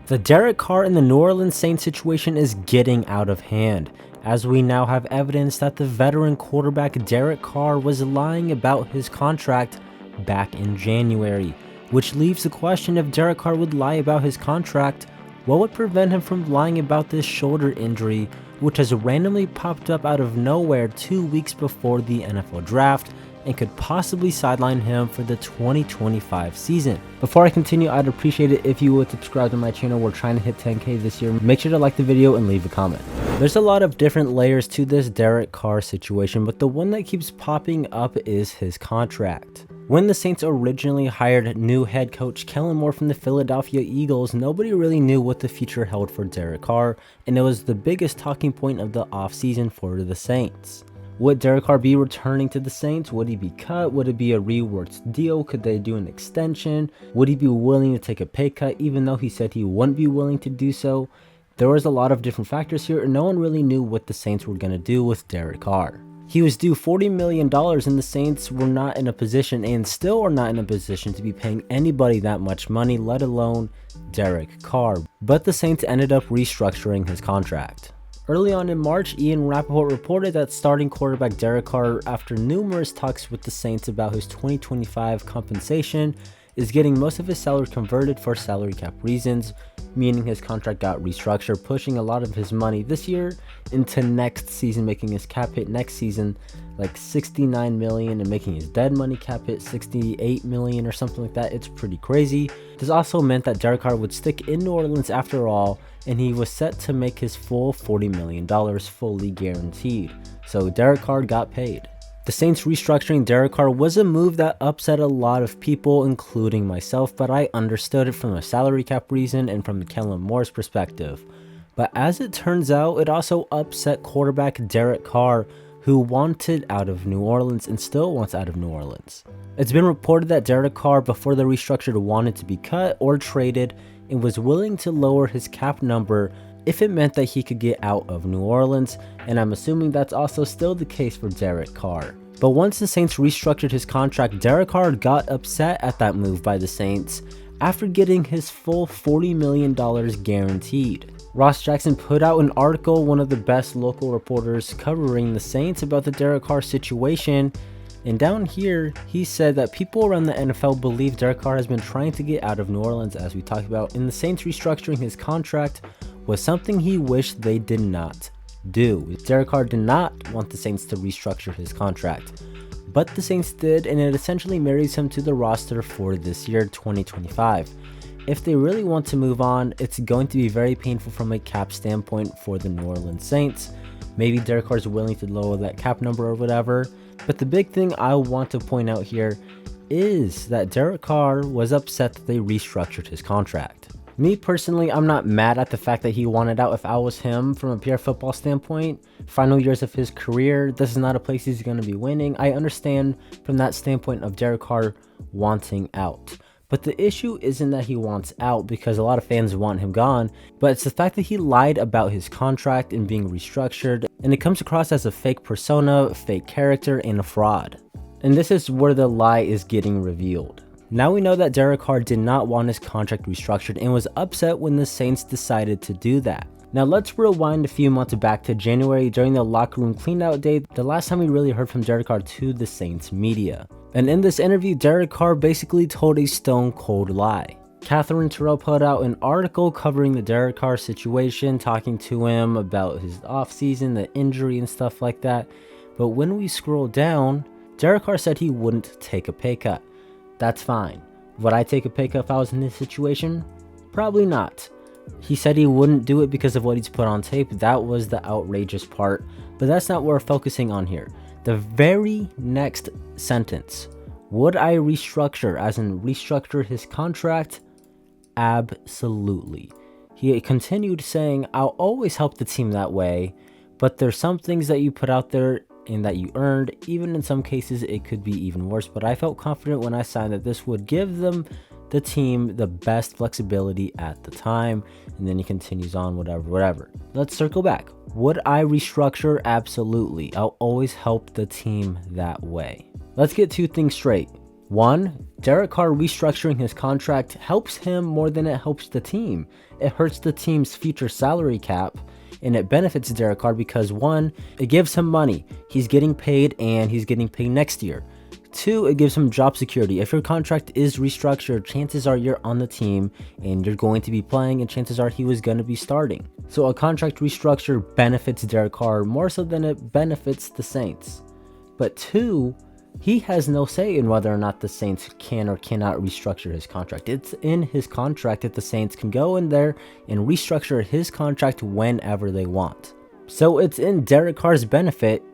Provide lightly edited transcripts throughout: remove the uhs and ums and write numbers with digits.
The Derek Carr and the New Orleans Saints situation is getting out of hand, as we now have evidence that the veteran quarterback Derek Carr was lying about his contract back in January, which leaves the question: if Derek Carr would lie about his contract, what would prevent him from lying about this shoulder injury, which has randomly popped up out of nowhere 2 weeks before the NFL draft and could possibly sideline him for the 2025 season. Before I continue, I'd appreciate it if you would subscribe to my channel. We're trying to hit 10K this year. Make sure to like the video and leave a comment. There's a lot of different layers to this Derek Carr situation, but the one that keeps popping up is his contract. When the Saints originally hired new head coach Kellen Moore from the Philadelphia Eagles, nobody really knew what the future held for Derek Carr, and it was the biggest talking point of the offseason for the Saints. Would Derek Carr be returning to the Saints? Would he be cut? Would it be a reworked deal? Could they do an extension? Would he be willing to take a pay cut even though he said he wouldn't be willing to do so? There was a lot of different factors here, and no one really knew what the Saints were going to do with Derek Carr. He was due $40 million, and the Saints were not in a position, and still are not in a position, to be paying anybody that much money, let alone Derek Carr. But the Saints ended up restructuring his contract. Early on in March, Ian Rappaport reported that starting quarterback Derek Carr, after numerous talks with the Saints about his 2025 compensation, is getting most of his salary converted for salary cap reasons, meaning his contract got restructured, pushing a lot of his money this year into next season, making his cap hit next season like $69 million and making his dead money cap hit $68 million or something like that. It's pretty crazy. This also meant that Derek Carr would stick in New Orleans after all, and he was set to make his full $40 million fully guaranteed. So Derek Carr got paid. The Saints restructuring Derek Carr was a move that upset a lot of people, including myself, but I understood it from a salary cap reason and from Kellen Moore's perspective. But as it turns out, it also upset quarterback Derek Carr, who wanted out of New Orleans and still wants out of New Orleans. It's been reported that Derek Carr, before the restructure, wanted to be cut or traded and was willing to lower his cap number if it meant that he could get out of New Orleans, and I'm assuming that's also still the case for Derek Carr. But once the Saints restructured his contract, Derek Carr got upset at that move by the Saints after getting his full $40 million guaranteed. Ross Jackson put out an article, one of the best local reporters covering the Saints, about the Derek Carr situation, and down here he said that people around the NFL believe Derek Carr has been trying to get out of New Orleans, as we talked about, and the Saints restructuring his contract was something he wished they did not do. Derek Carr did not want the Saints to restructure his contract, but the Saints did, and it essentially marries him to the roster for this year, 2025. If they really want to move on, it's going to be very painful from a cap standpoint for the New Orleans Saints. Maybe Derek Carr is willing to lower that cap number or whatever, but the big thing I want to point out here is that Derek Carr was upset that they restructured his contract. Me personally, I'm not mad at the fact that he wanted out. If I was him, from a pure football standpoint, final years of his career, this is not a place he's going to be winning. I understand from that standpoint of Derek Carr wanting out. But the issue isn't that he wants out, because a lot of fans want him gone, but it's the fact that he lied about his contract and being restructured, and it comes across as a fake persona, a fake character, and a fraud. And this is where the lie is getting revealed. Now we know that Derek Carr did not want his contract restructured and was upset when the Saints decided to do that. Now let's rewind a few months back to January during the locker room cleanout day, the last time we really heard from Derek Carr to the Saints media. And in this interview, Derek Carr basically told a stone cold lie. Catherine Terrell put out an article covering the Derek Carr situation, talking to him about his offseason, the injury and stuff like that. But when we scroll down, Derek Carr said he wouldn't take a pay cut. That's fine. Would I take a pay cut if I was in this situation? Probably not. He said he wouldn't do it because of what he's put on tape. That was the outrageous part, but that's not what we're focusing on here. The very next sentence: would I restructure, as in restructure his contract? Absolutely. He continued saying, I'll always help the team that way, but there's some things that you put out there and that you earned. Even in some cases, it could be even worse, but I felt confident when I signed that this would give them, the team, the best flexibility at the time. And then he continues on, whatever. Let's circle back. Would I restructure? Absolutely. I'll always help the team that way. Let's get two things straight. One, Derek Carr restructuring his contract helps him more than it helps the team. It hurts the team's future salary cap, and it benefits Derek Carr because one, it gives him money. He's getting paid, and he's getting paid next year. Two, it gives him job security. If your contract is restructured, chances are you're on the team and you're going to be playing, and chances are he was going to be starting. So a contract restructure benefits Derek Carr more so than it benefits the Saints. But two, he has no say in whether or not the Saints can or cannot restructure his contract. It's in his contract that the Saints can go in there and restructure his contract whenever they want. So it's in Derek Carr's benefit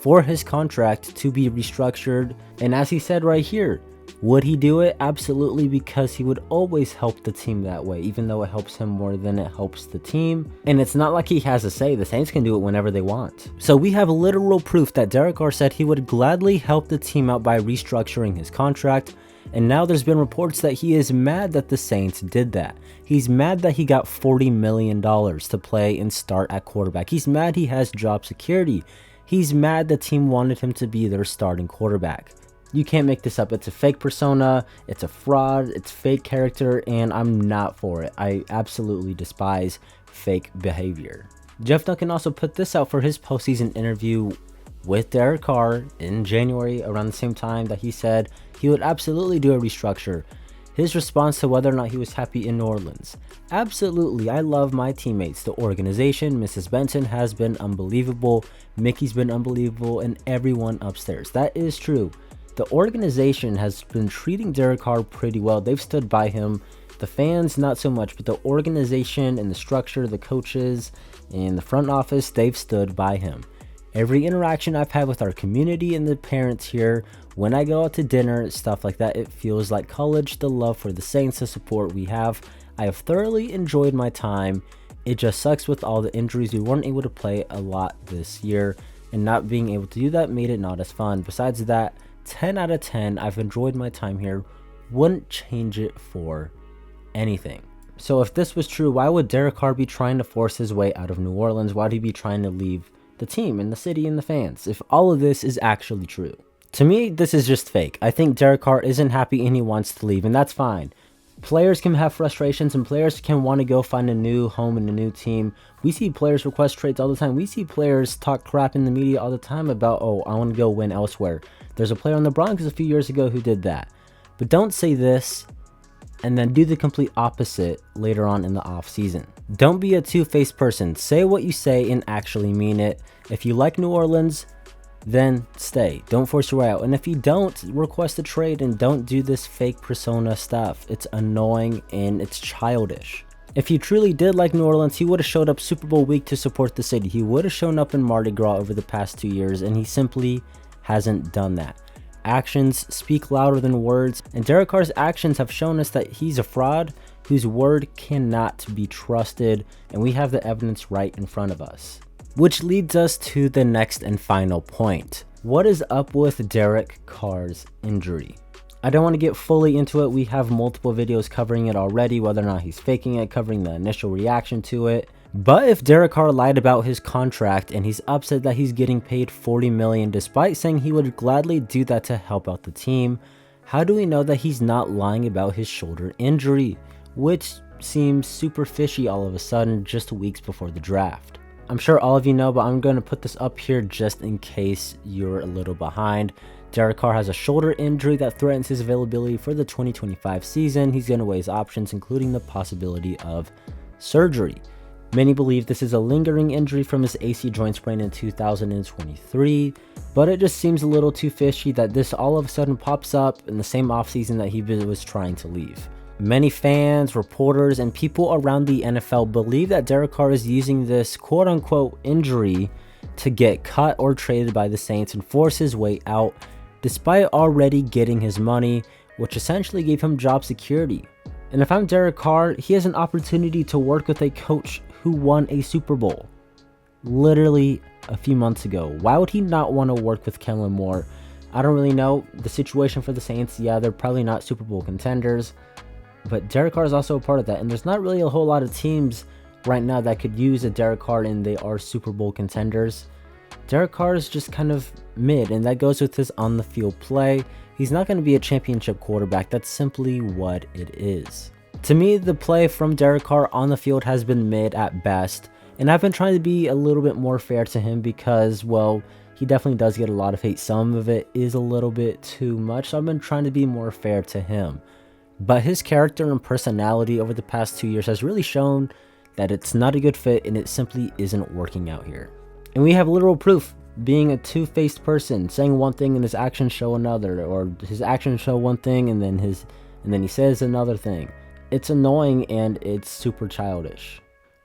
for his contract to be restructured. And as he said right here, would he do it? Absolutely, because he would always help the team that way, even though it helps him more than it helps the team. And it's not like he has a say. The Saints can do it whenever they want. So we have literal proof that Derek Carr said he would gladly help the team out by restructuring his contract. And now there's been reports that he is mad that the Saints did that. He's mad that he got $40 million to play and start at quarterback. He's mad he has job security. He's mad the team wanted him to be their starting quarterback. You can't make this up. It's a fake persona, it's a fraud, it's fake character, and I'm not for it. I absolutely despise fake behavior. Jeff Duncan also put this out for his postseason interview with Derek Carr in January, around the same time that he said he would absolutely do a restructure. His response to whether or not he was happy in New Orleans. Absolutely, I love my teammates. The organization, Mrs. Benson has been unbelievable, Mickey's been unbelievable, and everyone upstairs. That is true. The organization has been treating Derek Carr pretty well. They've stood by him. The fans, not so much, but the organization and the structure, the coaches, and the front office, they've stood by him. Every interaction I've had with our community and the parents here, when I go out to dinner, stuff like that, it feels like college. The love for the Saints, the support we have. I have thoroughly enjoyed my time. It just sucks with all the injuries. We weren't able to play a lot this year, and not being able to do that made it not as fun. Besides that, 10 out of 10, I've enjoyed my time here. Wouldn't change it for anything. So if this was true, why would Derek Carr be trying to force his way out of New Orleans? Why would he be trying to leave the team and the city and the fans if all of this is actually true? To me, this is just fake. I think Derek Carr isn't happy and he wants to leave, and that's fine. Players can have frustrations and players can want to go find a new home and a new team. We see players request trades all the time. We see players talk crap in the media all the time about, oh, I want to go win elsewhere. There's a player on the Broncos a few years ago who did that. But don't say this and then do the complete opposite later on in the off season. Don't be a two-faced person. Say what you say and actually mean it. If you like New Orleans, then stay. Don't force your way out. And if you don't, request a trade and don't do this fake persona stuff. It's annoying and it's childish. If he truly did like New Orleans, he would have showed up Super Bowl week to support the city. He would have shown up in Mardi Gras over the past 2 years, and he simply hasn't done that. Actions speak louder than words, and Derek Carr's actions have shown us that he's a fraud whose word cannot be trusted, and we have the evidence right in front of us. Which leads us to the next and final point. What is up with Derek Carr's injury? I don't want to get fully into it. We have multiple videos covering it already, whether or not he's faking it, covering the initial reaction to it. But if Derek Carr lied about his contract and he's upset that he's getting paid $40 million despite saying he would gladly do that to help out the team, how do we know that he's not lying about his shoulder injury, which seems super fishy all of a sudden just weeks before the draft? I'm sure all of you know, but I'm going to put this up here just in case you're a little behind. Derek Carr has a shoulder injury that threatens his availability for the 2025 season. He's going to weigh his options, including the possibility of surgery. Many believe this is a lingering injury from his AC joint sprain in 2023, but it just seems a little too fishy that this all of a sudden pops up in the same offseason that he was trying to leave. Many fans, reporters, and people around the NFL believe that Derek Carr is using this quote-unquote injury to get cut or traded by the Saints and force his way out, despite already getting his money, which essentially gave him job security. And if I'm Derek Carr, he has an opportunity to work with a coach who won a Super Bowl literally a few months ago. Why would he not want to work with Kellen Moore? I don't really know the situation for the Saints. Yeah, they're probably not Super Bowl contenders, but Derek Carr is also a part of that. And there's not really a whole lot of teams right now that could use a Derek Carr and they are Super Bowl contenders. Derek Carr is just kind of mid, and that goes with his on the field play. He's not going to be a championship quarterback. That's simply what it is. To me, the play from Derek Carr on the field has been mid at best, and I've been trying to be a little bit more fair to him because, well, he definitely does get a lot of hate. Some of it is a little bit too much, so I've been trying to be more fair to him. But his character and personality over the past 2 years has really shown that it's not a good fit, and it simply isn't working out here. And we have literal proof, being a two-faced person, saying one thing and his actions show another, or his actions show one thing and then he says another thing. It's annoying and it's super childish.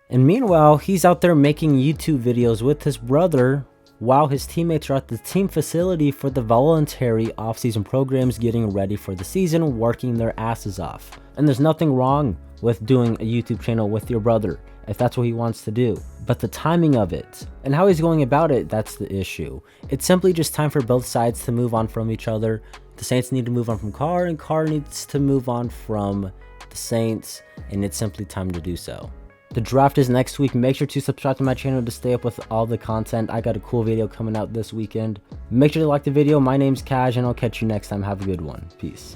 And meanwhile, he's out there making YouTube videos with his brother while his teammates are at the team facility for the voluntary off-season programs, getting ready for the season, working their asses off. And there's nothing wrong with doing a YouTube channel with your brother if that's what he wants to do. But the timing of it and how he's going about it, that's the issue. It's simply just time for both sides to move on from each other. The Saints need to move on from Carr, and Carr needs to move on from the Saints, and it's simply time to do so. The draft is next week. Make sure to subscribe to my channel to stay up with all the content. I got a cool video coming out this weekend. Make sure to like the video. My name's Kaj, and I'll catch you next time. Have a good one. Peace.